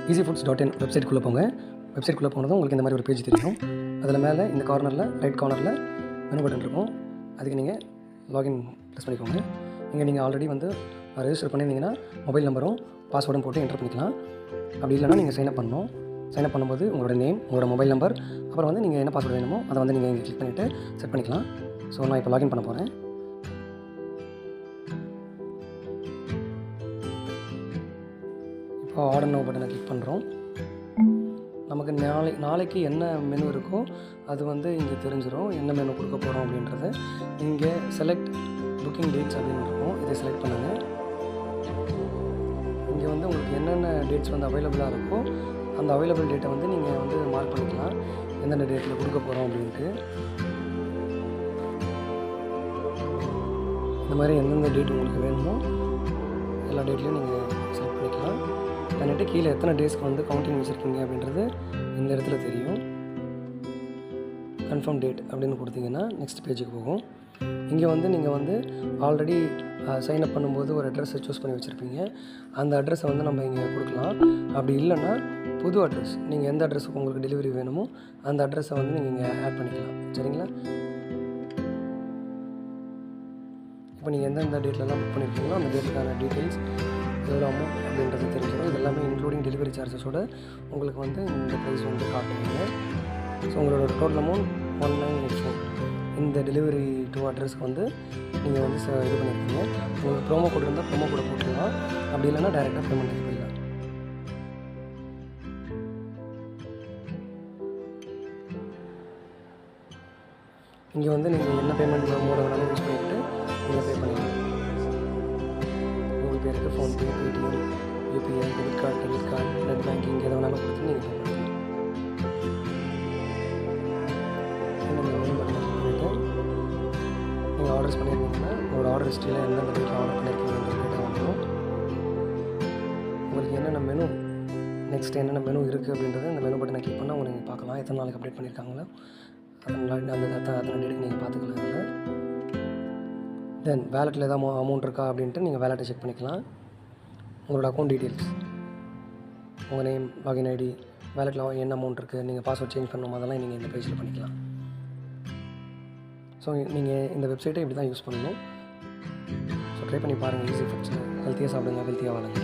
easyfoods.in வெப்சைட்குள்ளே போங்க. வெப்சைட்குள்ளே போனதும் உங்களுக்கு இந்த மாதிரி ஒரு பேஜ் தெரியும். அதில் மேலே இந்த கார்னரில் ரைட் கார்னரில் மெனு பட்டன் இருக்கும். அதுக்கு நீங்கள் லாகின் ப்ரெஸ் பண்ணிக்கோங்க. இங்கே நீங்கள் ஆல்ரெடி வந்து ரெஜிஸ்டர் பண்ணியிருந்தீங்கன்னா மொபைல் நம்பரும் பாஸ்வேர்டும் போட்டு என்டர் பண்ணிக்கலாம். அப்படி இல்லைனா நீங்கள் சைன்அப் பண்ணணும். சைன்அப் பண்ணும்போது உங்களோட நேம், உங்களோட மொபைல் நம்பர், அப்புறம் வந்து நீங்கள் என்ன பாஸ்வேர்டு வேணுமோ அதை வந்து நீங்கள் இங்கே கிளிக் பண்ணிவிட்டு செட் பண்ணிக்கலாம். ஸோ நான் இப்போ லாகின் பண்ண போகிறேன். இப்போ ஆர்டர் நவ் பட்டனை கிளிக் பண்ணுறோம். நமக்கு நாளைக்கு என்ன மெனு இருக்கோ அது வந்து இங்கே தெரிஞ்சிடும். என்ன மெனு கொடுக்க போகிறோம் அப்படின்றது. இங்கே செலக்ட் புக்கிங் டேட்ஸ் அப்படின்னு இருக்கும். இதை செலக்ட் பண்ணுங்கள். இங்கே வந்து உங்களுக்கு என்னென்ன டேட்ஸ் வந்து அவைலபிளாக இருக்கோ அந்த அவைலபிள் டேட்டை வந்து நீங்கள் வந்து மார்க் பண்ணிக்கலாம். எந்தெந்த டேட்டில் கொடுக்க போகிறோம் அப்படின்ட்டு. இந்த மாதிரி எந்தெந்த டேட் உங்களுக்கு வேணுமோ எல்லா டேட்லையும் நீங்கள் செலக்ட் பண்ணிக்கலாம். பண்ணிவிட்டு கீழே எத்தனை டேஸ்க்கு வந்து கவுண்டிங் வச்சுருக்கீங்க அப்படின்றது இந்த இடத்துல தெரியும். கன்ஃபார்ம் டேட் அப்படின்னு கொடுத்தீங்கன்னா நெக்ஸ்ட் பேஜுக்கு போகும். இங்கே வந்து நீங்கள் வந்து ஆல்ரெடி சைன்அப் பண்ணும்போது ஒரு அட்ரஸை சூஸ் பண்ணி வச்சுருப்பீங்க. அந்த அட்ரஸை வந்து நம்ம இங்கே கொடுக்கலாம். அப்படி இல்லைன்னா புது அட்ரஸ், நீங்கள் எந்த அட்ரஸுக்கு உங்களுக்கு டெலிவரி வேணுமோ அந்த அட்ரஸை வந்து நீங்கள் இங்கே ஆட் பண்ணிக்கலாம். சரிங்களா? இப்போ நீங்கள் எந்தெந்த டேட்லலாம் புக் பண்ணியிருக்கீங்களோ அந்த டேட்டுக்கான டீட்டெயில்ஸ், எவ்வளோ அமௌண்ட் அப்படின்றது தெரிஞ்சிடும். இது எல்லாமே இன்க்ளூடிங் டெலிவரி சார்ஜஸோடு உங்களுக்கு வந்து இந்த ப்ரைஸ் வந்து காட்டுவீங்க. ஸோ உங்களோட டோட்டல் அமௌண்ட் 1984. இந்த டெலிவரி டூ அட்ரஸ்க்கு வந்து நீங்கள் வந்து இது பண்ணியிருக்கீங்க. உங்களுக்கு ப்ரோமோ கோட் இருந்தால் ப்ரோமோ கோடை போட்டுக்கலாம். அப்படி இல்லைன்னா டைரெக்டாக பேமெண்ட் போயிடலாம். இங்கே வந்து நீங்கள் என்ன பேமெண்ட் மோட வேணாலும் யூஸ் பண்ணிவிட்டு நீங்கள் பே பண்ணிக்கலாம். கூகுள் பே இருக்குது, PhonePe, Paytm, UPI, debit card, credit card, net banking எதை வேணாலும் கொடுத்து நீங்கள் பே பண்ணிக்கலாம். நீங்கள் ஆர்டர்ஸ் பண்ணியிருந்தீங்கன்னா உங்களோட ஆர்டர் ஹிஸ்ட்ரியில் எந்தெந்த டேட்டில் ஆர்டர் பண்ணியிருக்கீங்கன்ற டேட்டா வந்துடும். உங்களுக்கு என்னென்ன மெனு நெக்ஸ்ட் என்னென்ன மெனு இருக்குது அப்படின்றத இந்த மெனு பட்டனை கிளிக் பண்ணால் உங்களுக்கு பார்க்கலாம். எத்தனை நாளைக்கு அப்டேட் பண்ணியிருக்காங்களோ அத்தனை டேட்டுக்கு நீங்கள் பார்த்துக்கலாம். இதில் தென் வேலெட்டில் எதாவது அமௌண்ட் இருக்கா அப்படின்ட்டு நீங்கள் வேலெட்டை செக் பண்ணிக்கலாம். உங்களோட அக்கௌண்ட் டீட்டெயில்ஸ், உங்கள் நேம், லாகின் ஐடி, வேலெட்டில் என்ன அமௌண்ட் இருக்குது, நீங்கள் பாஸ்வேர்ட் சேஞ்ச் பண்ணணும், அதெல்லாம் நீங்கள் இந்த பேஜில் பண்ணிக்கலாம். ஸோ நீங்கள் இந்த வெப்சைட்டை இப்படி தான் யூஸ் பண்ணணும். ஸோ ட்ரை பண்ணி பாருங்கள். ஈஸி ஃபுட்ஸில் ஹெல்த்தியாக சாப்பிடுங்க, ஹெல்த்தியாக வாழுங்க.